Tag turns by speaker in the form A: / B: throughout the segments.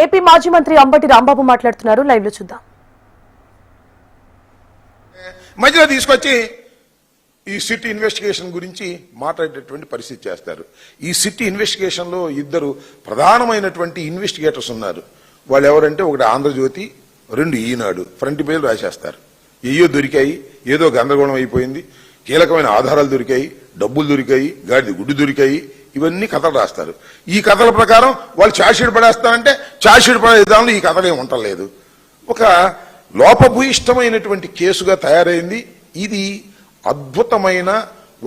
A: AP మాజీ మంత్రి అంబటి రాంబాబు మాట్లాడుతున్నారు. లైవ్ లో చూద్దాం.
B: మధ్యలో తీసుకొచ్చి ఈ సిటీ ఇన్వెస్టిగేషన్ గురించి మాట్లాడేటువంటి పరిస్థితి చేస్తారు. ఈ సిటీ ఇన్వెస్టిగేషన్ లో ఇద్దరు ప్రధానమైనటువంటి ఇన్వెస్టిగేటర్స్ ఉన్నారు. వాళ్ళు ఎవరంటే ఒకటి ఆంధ్రజ్యోతి, రెండు ఈనాడు. ఫ్రంట్ పేరు రాసేస్తారు. ఏయో దొరికాయి, ఏదో గందరగోళం అయిపోయింది, కీలకమైన ఆధారాలు దొరికాయి, డబ్బులు దొరికాయి, గాడిద గుడ్డు దొరికాయి, ఇవన్నీ కథలు రాస్తారు. ఈ కథల ప్రకారం వాళ్ళు ఛార్జ్షీట్ పడేస్తారంటే ఛార్జ్షీట్ పడే విధానంలో ఈ కథలు ఏమి ఉండలేదు. ఒక లోపభూయిష్టమైనటువంటి కేసుగా తయారైంది. ఇది అద్భుతమైన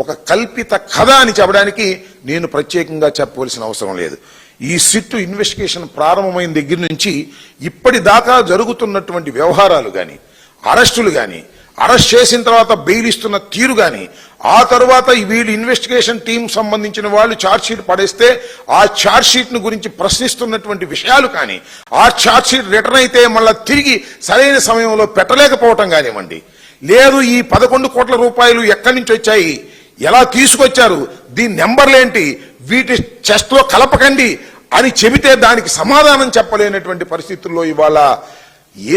B: ఒక కల్పిత కథ అని చెప్పడానికి నేను ప్రత్యేకంగా చెప్పవలసిన అవసరం లేదు. ఈ సిట్ ఇన్వెస్టిగేషన్ ప్రారంభమైన దగ్గర నుంచి ఇప్పటిదాకా జరుగుతున్నటువంటి వ్యవహారాలు గాని, అరెస్టులు గాని, అరెస్ట్ చేసిన తర్వాత బెయిల్ ఇస్తున్న తీరు గాని, ఆ తర్వాత వీళ్ళు ఇన్వెస్టిగేషన్ టీం సంబంధించిన వాళ్ళు ఛార్జ్షీట్ పడేస్తే ఆ ఛార్జ్షీట్ ను గురించి ప్రశ్నిస్తున్నటువంటి విషయాలు కానీ, ఆ ఛార్జ్షీట్ రిటర్న్ అయితే మళ్ళా తిరిగి సరైన సమయంలో పెట్టలేకపోవటం కానివ్వండి, లేదు ఈ 11 కోట్ల రూపాయలు ఎక్కడి నుంచి వచ్చాయి, ఎలా తీసుకొచ్చారు, దీని నెంబర్లేంటి, వీటి చెస్ట్ లో కలపకండి అని చెబితే దానికి సమాధానం చెప్పలేనటువంటి పరిస్థితుల్లో ఇవాళ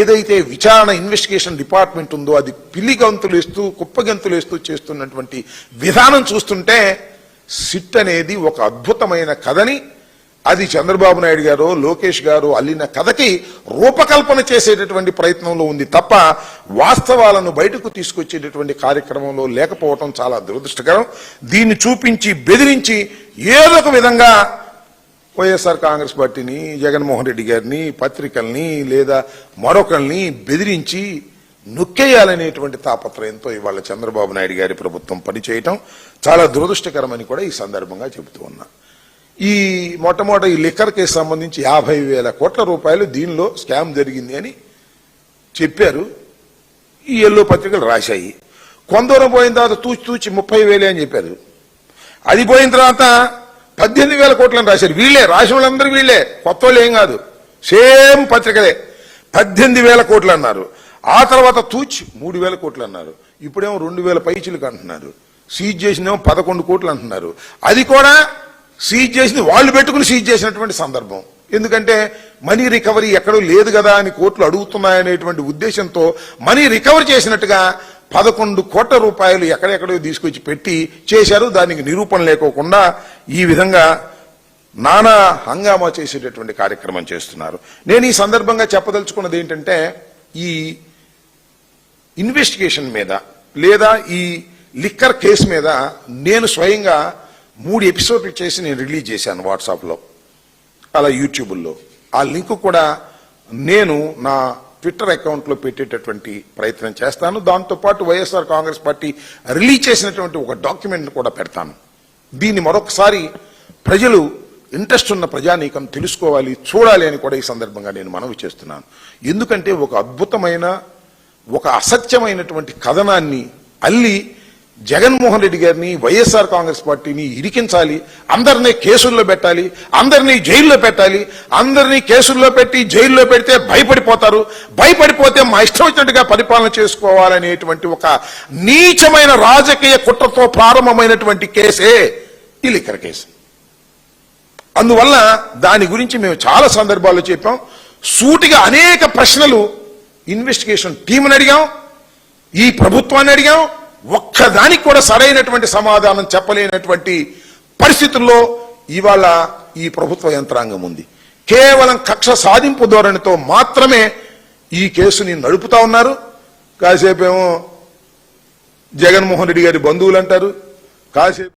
B: ఏదైతే విచారణ ఇన్వెస్టిగేషన్ డిపార్ట్మెంట్ ఉందో అది పిల్లి గంతులు వేస్తూ కుప్పగంతులు వేస్తూ చేస్తున్నటువంటి విధానం చూస్తుంటే సిట్ అనేది ఒక అద్భుతమైన కథని, అది చంద్రబాబు నాయుడు గారు, లోకేష్ గారు అల్లిన కథకి రూపకల్పన చేసేటటువంటి ప్రయత్నంలో ఉంది తప్ప వాస్తవాలను బయటకు తీసుకొచ్చేటటువంటి కార్యక్రమంలో లేకపోవటం చాలా దురదృష్టకరం. దీన్ని చూపించి బెదిరించి ఏదో ఒక విధంగా వైఎస్ఆర్ కాంగ్రెస్ పార్టీని, జగన్మోహన్ రెడ్డి గారిని, పత్రికల్ని లేదా మరొకరిని బెదిరించి నొక్కేయాలనేటువంటి తాపత్రయంతో ఇవాళ చంద్రబాబు నాయుడు గారి ప్రభుత్వం పనిచేయటం చాలా దురదృష్టకరమని కూడా ఈ సందర్భంగా చెబుతూ ఉన్నా. ఈ మొట్టమొదటి ఈ లిక్కర్ కేసు సంబంధించి 50,000 కోట్ల రూపాయలు దీనిలో స్కామ్ జరిగింది అని చెప్పారు. ఈ ఎల్లో పత్రికలు రాశాయి. కొందరు పోయిన తర్వాత తూచి 30,000 అని చెప్పారు. అది పోయిన తర్వాత 18,000 కోట్లని రాశారు. వీళ్లే రాసిన వాళ్ళందరూ వీళ్లే, కొత్త వాళ్ళు ఏం కాదు, సేమ్ పత్రికలే. 18,000 కోట్లు అన్నారు. ఆ తర్వాత తూచి 3,000 కోట్లు అన్నారు. ఇప్పుడేమో 2,000 పైచిలకు అంటున్నారు. సీజ్ చేసినేమో 11 కోట్లు అంటున్నారు. అది కూడా సీజ్ చేసింది వాళ్ళు పెట్టుకుని సీజ్ చేసినటువంటి సందర్భం. ఎందుకంటే మనీ రికవరీ ఎక్కడో లేదు కదా అని కోర్టులు అడుగుతున్నాయనేటువంటి ఉద్దేశంతో మనీ రికవర్ చేసినట్టుగా 11 కోట్ల రూపాయలు ఎక్కడెక్కడో తీసుకొచ్చి పెట్టి చేశారు. దానికి నిరూపణ లేకోకుండా ఈ విధంగా నానా హంగామా చేసేటటువంటి కార్యక్రమం చేస్తున్నారు. నేను ఈ సందర్భంగా చెప్పదలుచుకున్నది ఏంటంటే, ఈ ఇన్వెస్టిగేషన్ మీద లేదా ఈ లిక్కర్ కేసు మీద నేను స్వయంగా 3 ఎపిసోడ్లు చేసి నేను రిలీజ్ చేశాను వాట్సాప్లో, అలా యూట్యూబ్లో. ఆ లింక్ కూడా నేను నా ట్విట్టర్ అకౌంట్లో పెట్టేటటువంటి ప్రయత్నం చేస్తాను. దాంతోపాటు వైఎస్ఆర్ కాంగ్రెస్ పార్టీ రిలీజ్ చేసినటువంటి ఒక డాక్యుమెంట్ కూడా పెడతాను. దీన్ని మరొకసారి ప్రజలు, ఇంట్రెస్ట్ ఉన్న ప్రజానీకం తెలుసుకోవాలి, చూడాలి అని కూడా ఈ సందర్భంగా నేను మనవి చేస్తున్నాను. ఎందుకంటే ఒక అద్భుతమైన, ఒక అసత్యమైనటువంటి కథనాన్ని అల్లి జగన్మోహన్ రెడ్డి గారిని, వైఎస్ఆర్ కాంగ్రెస్ పార్టీని ఇరికించాలి, అందరినీ కేసుల్లో పెట్టాలి, అందరినీ జైల్లో పెట్టాలి, అందరినీ కేసుల్లో పెట్టి జైల్లో పెడితే భయపడిపోతారు, భయపడిపోతే మా ఇష్టం వచ్చినట్టుగా పరిపాలన చేసుకోవాలనేటువంటి ఒక నీచమైన రాజకీయ కుట్రతో ప్రారంభమైనటువంటి కేసే ఈ లిక్కర్ కేసు. అందువల్ల దాని గురించి మేము చాలా సందర్భాల్లో చెప్పాం. సూటిగా అనేక ప్రశ్నలు ఇన్వెస్టిగేషన్ టీంని అడిగాం, ఈ ప్రభుత్వాన్ని అడిగాం. ఒక్కదానికి కూడా సరైనటువంటి సమాధానం చెప్పలేనటువంటి పరిస్థితుల్లో ఇవాళ ఈ ప్రభుత్వ యంత్రాంగం ఉంది. కేవలం కక్ష సాధింపు ధోరణితో మాత్రమే ఈ కేసుని నడుపుతా ఉన్నారు. కాసేపేమో జగన్మోహన్ రెడ్డి గారి బంధువులు అంటారు, కాసేపు